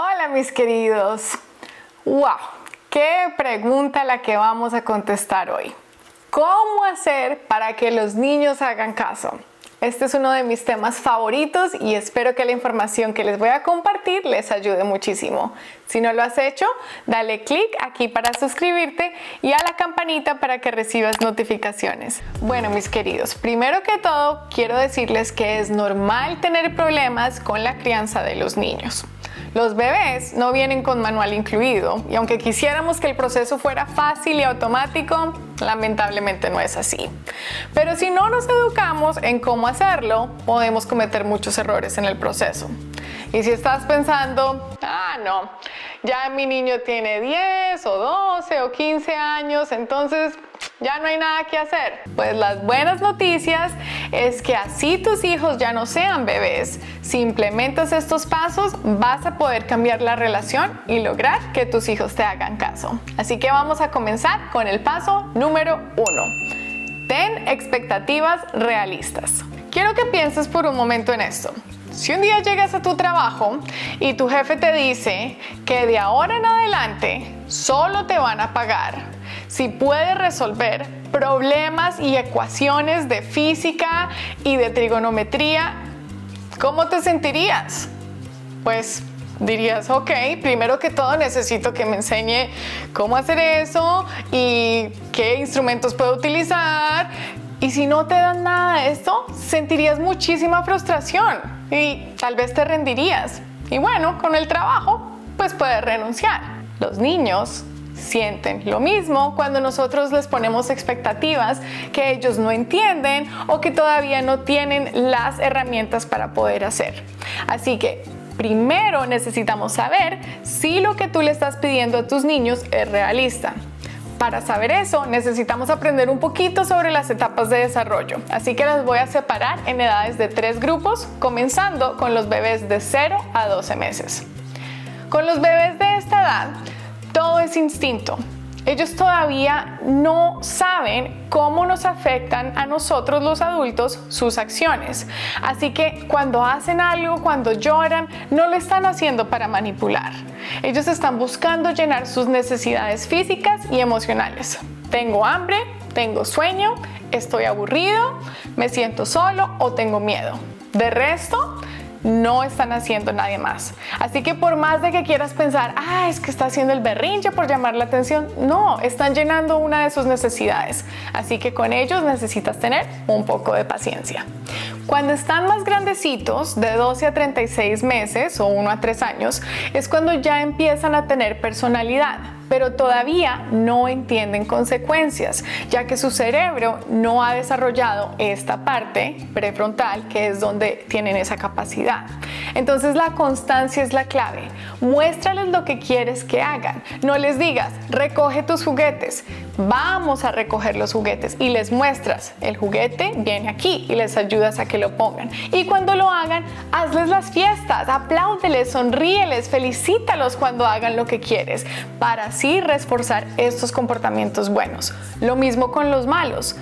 Hola mis queridos. ¡Wow! ¡Qué pregunta la que vamos a contestar hoy! ¿Cómo hacer para que los niños hagan caso? Este es uno de mis temas favoritos y espero que la información que les voy a compartir les ayude muchísimo. Si no lo has hecho, dale clic aquí para suscribirte y a la campanita para que recibas notificaciones. Bueno, mis queridos, primero que todo quiero decirles que es normal tener problemas con la crianza de los niños. Los bebés no vienen con manual incluido y aunque quisiéramos que el proceso fuera fácil y automático, lamentablemente no es así. Pero si no nos educamos en cómo hacerlo, podemos cometer muchos errores en el proceso. Y si estás pensando, no, ya mi niño tiene 10 o 12 o 15 años, entonces ya no hay nada que hacer. Pues las buenas noticias es que así tus hijos ya no sean bebés. Si implementas estos pasos, vas a poder cambiar la relación y lograr que tus hijos te hagan caso. Así que vamos a comenzar con el paso número 1. Ten expectativas realistas. Quiero que pienses por un momento en esto. Si un día llegas a tu trabajo y tu jefe te dice que de ahora en adelante solo te van a pagar si puedes resolver problemas y ecuaciones de física y de trigonometría, ¿cómo te sentirías? Pues dirías, ok, primero que todo necesito que me enseñe cómo hacer eso y qué instrumentos puedo utilizar. Y si no te dan nada de esto, sentirías muchísima frustración y tal vez te rendirías. Y bueno, con el trabajo, pues puedes renunciar. Los niños sienten lo mismo cuando nosotros les ponemos expectativas que ellos no entienden o que todavía no tienen las herramientas para poder hacer. Así que primero necesitamos saber si lo que tú le estás pidiendo a tus niños es realista. Para saber eso, necesitamos aprender un poquito sobre las etapas de desarrollo. Así que las voy a separar en edades de 3 grupos, comenzando con los bebés de 0 a 12 meses. Con los bebés de esta edad, todo es instinto. Ellos todavía no saben cómo nos afectan a nosotros los adultos sus acciones. Así que cuando hacen algo, cuando lloran, no lo están haciendo para manipular. Ellos están buscando llenar sus necesidades físicas y emocionales. Tengo hambre, tengo sueño, estoy aburrido, me siento solo o tengo miedo. De resto, no están haciendo nadie más. Así que por más de que quieras pensar, es que está haciendo el berrinche por llamar la atención, no, están llenando una de sus necesidades. Así que con ellos necesitas tener un poco de paciencia. Cuando están más grandecitos, de 12 a 36 meses o 1 a 3 años, es cuando ya empiezan a tener personalidad, pero todavía no entienden consecuencias, ya que su cerebro no ha desarrollado esta parte prefrontal, que es donde tienen esa capacidad. Entonces la constancia es la clave. Muéstrales lo que quieres que hagan. No les digas, recoge tus juguetes. Vamos a recoger los juguetes y les muestras, el juguete viene aquí y les ayudas a que lo pongan. Y cuando lo hagan, hazles las fiestas, apláudeles, sonríeles, felicítalos cuando hagan lo que quieres, para así reforzar estos comportamientos buenos. Lo mismo con los malos.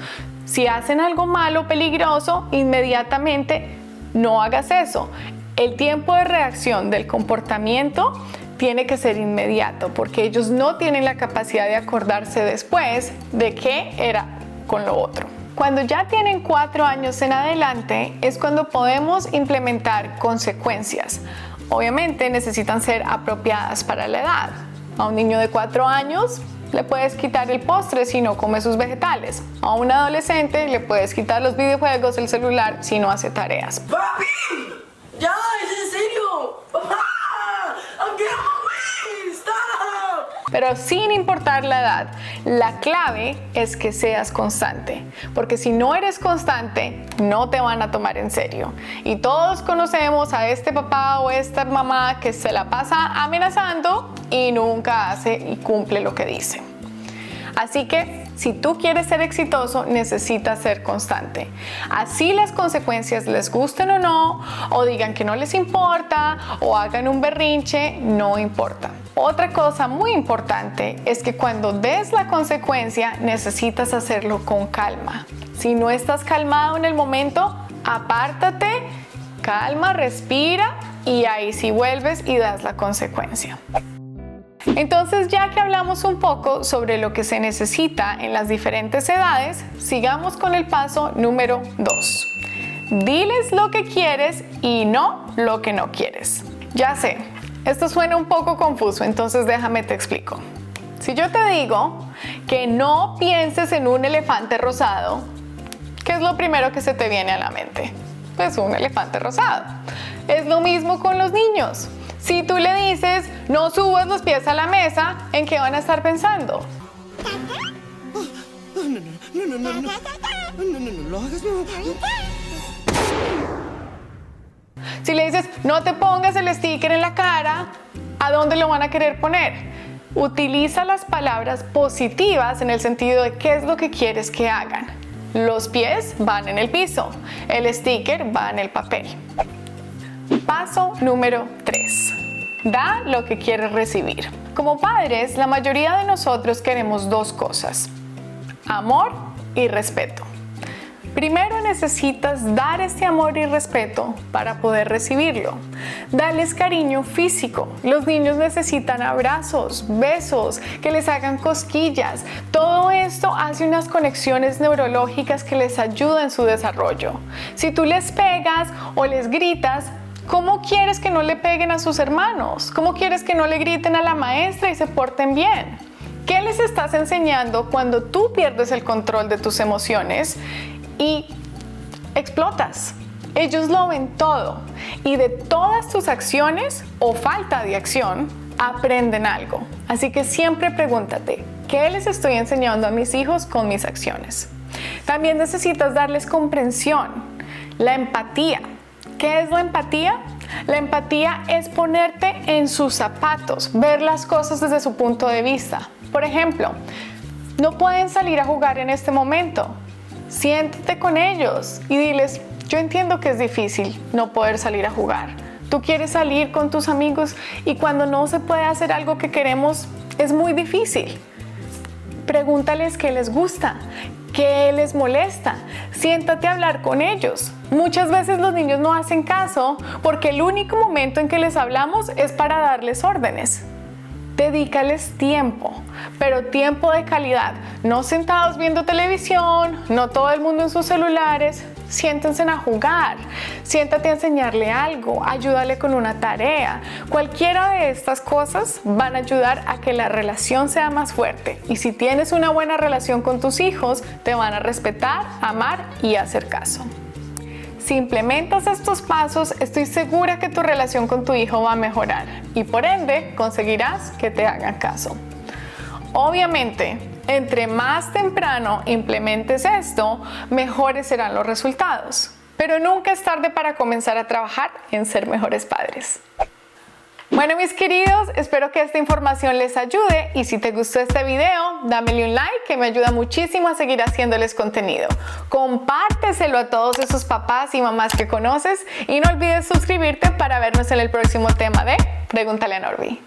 Si hacen algo malo, peligroso, inmediatamente no hagas eso. El tiempo de reacción del comportamiento tiene que ser inmediato, porque ellos no tienen la capacidad de acordarse después de qué era con lo otro. Cuando ya tienen 4 años en adelante es cuando podemos implementar consecuencias. Obviamente necesitan ser apropiadas para la edad. A un niño de 4 años le puedes quitar el postre si no come sus vegetales. A un adolescente le puedes quitar los videojuegos, el celular si no hace tareas. ¡Papi! ¡Ya! ¡Es en serio! ¡Papá! ¡I'm getting away! ¡Stop! Pero sin importar la edad, la clave es que seas constante, porque si no eres constante, no te van a tomar en serio. Y todos conocemos a este papá o esta mamá que se la pasa amenazando y nunca hace y cumple lo que dice. Así que si tú quieres ser exitoso, necesitas ser constante. Así las consecuencias les gusten o digan que no les importa, o hagan un berrinche, no importa. Otra cosa muy importante es que cuando des la consecuencia, necesitas hacerlo con calma. Si no estás calmado en el momento, apártate, Calma, respira y ahí sí vuelves y das la consecuencia. Entonces, ya que hablamos un poco sobre lo que se necesita en las diferentes edades, sigamos con el paso número 2. Diles lo que quieres y no lo que no quieres. Ya sé, esto suena un poco confuso, entonces déjame te explico. Si yo te digo que no pienses en un elefante rosado, ¿qué es lo primero que se te viene a la mente? Pues un elefante rosado. Es lo mismo con los niños. Si tú le dices, no subas los pies a la mesa, ¿en qué van a estar pensando? No hagas, no. Si le dices, no te pongas el sticker en la cara, ¿a dónde lo van a querer poner? Utiliza las palabras positivas en el sentido de qué es lo que quieres que hagan. Los pies van en el piso, el sticker va en el papel. Paso número 3. Da lo que quieres recibir. Como padres, la mayoría de nosotros queremos dos cosas: amor y respeto. Primero necesitas dar este amor y respeto para poder recibirlo. Dales cariño físico. Los niños necesitan abrazos, besos, que les hagan cosquillas. Todo esto hace unas conexiones neurológicas que les ayudan en su desarrollo. Si tú les pegas o les gritas, ¿cómo quieres que no le peguen a sus hermanos? ¿Cómo quieres que no le griten a la maestra y se porten bien? ¿Qué les estás enseñando cuando tú pierdes el control de tus emociones y explotas? Ellos lo ven todo y de todas tus acciones o falta de acción aprenden algo. Así que siempre pregúntate, ¿qué les estoy enseñando a mis hijos con mis acciones? También necesitas darles comprensión, la empatía. ¿Qué es la empatía? La empatía es ponerte en sus zapatos, ver las cosas desde su punto de vista. Por ejemplo, no pueden salir a jugar en este momento. Siéntate con ellos y diles, yo entiendo que es difícil no poder salir a jugar. Tú quieres salir con tus amigos y cuando no se puede hacer algo que queremos, es muy difícil. Pregúntales qué les gusta, qué les molesta. Siéntate a hablar con ellos. Muchas veces los niños no hacen caso porque el único momento en que les hablamos es para darles órdenes. Dedícales tiempo, pero tiempo de calidad, no sentados viendo televisión, no todo el mundo en sus celulares. Siéntense a jugar, siéntate a enseñarle algo, ayúdale con una tarea. Cualquiera de estas cosas van a ayudar a que la relación sea más fuerte. Y si tienes una buena relación con tus hijos, te van a respetar, amar y hacer caso. Si implementas estos pasos, estoy segura que tu relación con tu hijo va a mejorar y por ende conseguirás que te hagan caso. Obviamente, entre más temprano implementes esto, mejores serán los resultados. Pero nunca es tarde para comenzar a trabajar en ser mejores padres. Bueno, mis queridos, espero que esta información les ayude y si te gustó este video, dámele un like que me ayuda muchísimo a seguir haciéndoles contenido. Compárteselo a todos esos papás y mamás que conoces y no olvides suscribirte para vernos en el próximo tema de Pregúntale a Norby.